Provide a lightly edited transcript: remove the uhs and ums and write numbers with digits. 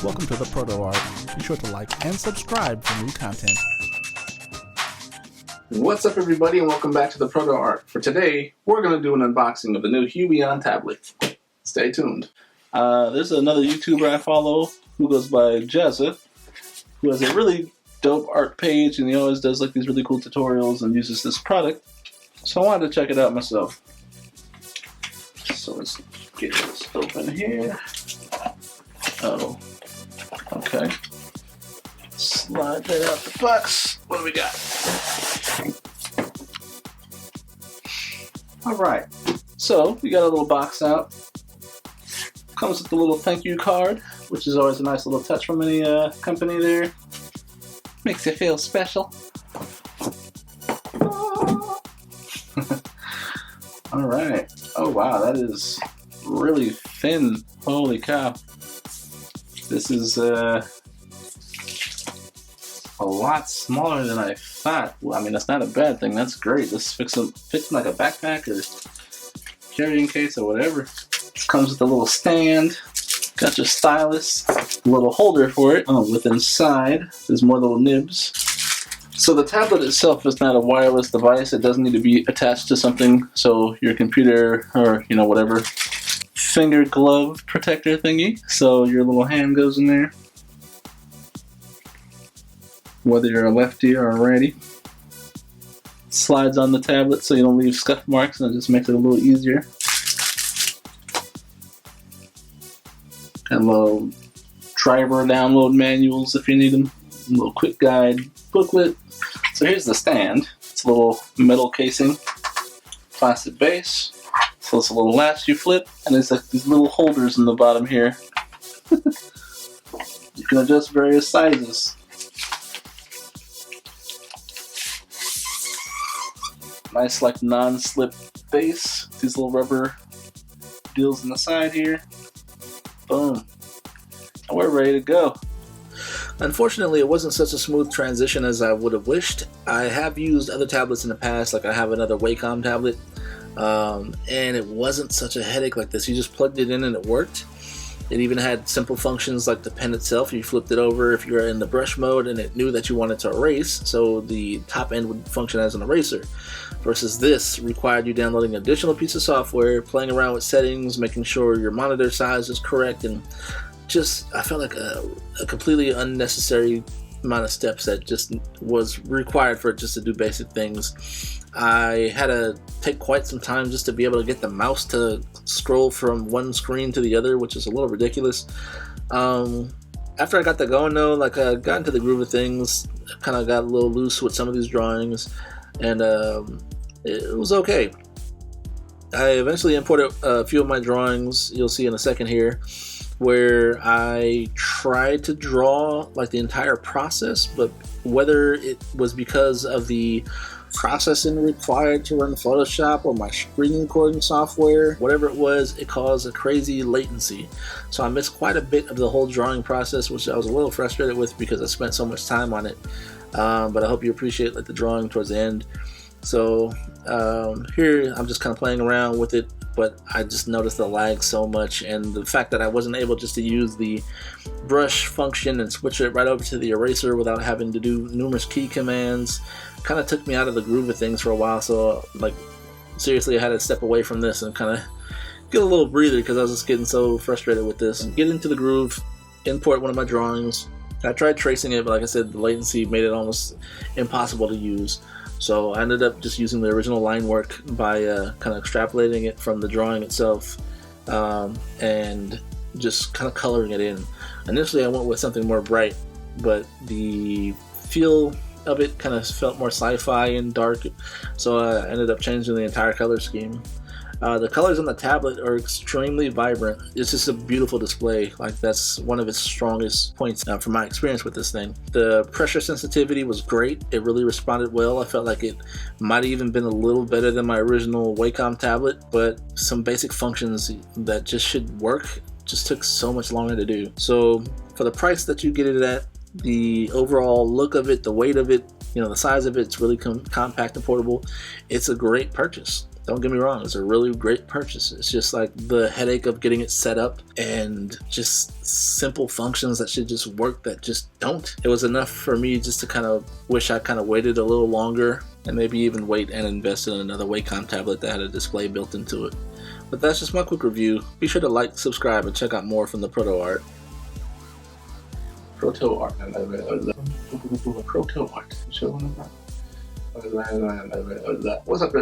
Welcome to the ProtoART. Be sure to like and subscribe for new content. What's up, everybody, and welcome back to the ProtoART. For today, we're going to do an unboxing of the new Huion tablet. Stay tuned. There's another YouTuber I follow who goes by Jezza, who has a really dope art page, and he always does like these really cool tutorials and uses this product. So I wanted to check it out myself. So let's get this open here. Oh, okay. Slide that out the box. What do we got? Alright, so we got a little box out. Comes with a little thank you card, which is always a nice little touch from any company there. Makes you feel special. Alright. Oh wow, that is really thin. Holy cow. This is a lot smaller than I thought. Well, I mean, that's not a bad thing. That's great. This fits like a backpack or carrying case or whatever. This comes with a little stand. Got your stylus. A little holder for it. Oh, with inside, there's more little nibs. So the tablet itself is not a wireless device. It doesn't need to be attached to something. So your computer or, you know, whatever finger glove protector thingy. So your little hand goes in there. Whether you're a lefty or a righty. Slides on the tablet so you don't leave scuff marks, and it just makes it a little easier. Got a little driver download manuals if you need them. A little quick guide booklet. So here's the stand. It's a little metal casing, plastic base. So it's a little latch you flip, and there's like these little holders in the bottom here. You can adjust various sizes. Nice like non-slip base. These little rubber deals in the side here. Boom. And we're ready to go. Unfortunately, it wasn't such a smooth transition as I would have wished. I have used other tablets in the past, like I have another Wacom tablet, and it wasn't such a headache like this. You just plugged it in and it worked. It even had simple functions like the pen itself. You flipped it over if you're in the brush mode, and it knew that you wanted to erase, so the top end would function as an eraser. Versus this required you downloading an additional piece of software, playing around with settings, making sure your monitor size is correct, and just, I felt like a completely unnecessary amount of steps that just was required for it just to do basic things. I had to take quite some time just to be able to get the mouse to scroll from one screen to the other, which is a little ridiculous. After I got that going though, like I got into the groove of things, kind of got a little loose with some of these drawings, and it was okay. I eventually imported a few of my drawings, you'll see in a second here, where I tried to draw like the entire process, but whether it was because of the processing required to run Photoshop or my screen recording software, whatever it was, it caused a crazy latency. So I missed quite a bit of the whole drawing process, which I was a little frustrated with because I spent so much time on it. But I hope you appreciate like the drawing towards the end. So here I'm just kind of playing around with it, but I just noticed the lag so much, and the fact that I wasn't able just to use the brush function and switch it right over to the eraser without having to do numerous key commands kind of took me out of the groove of things for a while. So like seriously, I had to step away from this and kind of get a little breather because I was just getting so frustrated with this. Get into the groove, import one of my drawings. I tried tracing it, but like I said, the latency made it almost impossible to use. So I ended up just using the original line work by kind of extrapolating it from the drawing itself and just kind of coloring it in. Initially I went with something more bright, but the feel of it kind of felt more sci-fi and dark, so I ended up changing the entire color scheme. The colors on the tablet are extremely vibrant. It's just a beautiful display. Like that's one of its strongest points from my experience with this thing. The pressure sensitivity was great. It really responded well. I felt like it might have even been a little better than my original Wacom tablet, but some basic functions that just should work just took so much longer to do. So for the price that you get it at, the overall look of it, the weight of it, you know, the size of it, it's really compact and portable. It's a great purchase. Don't get me wrong, it's a really great purchase. It's just like the headache of getting it set up and just simple functions that should just work that just don't. It was enough for me just to kind of wish I kind of waited a little longer and maybe even wait and invest in another Wacom tablet that had a display built into it. But that's just my quick review. Be sure to like, subscribe, and check out more from the ProtoART. ProtoART. ProtoART. What's up?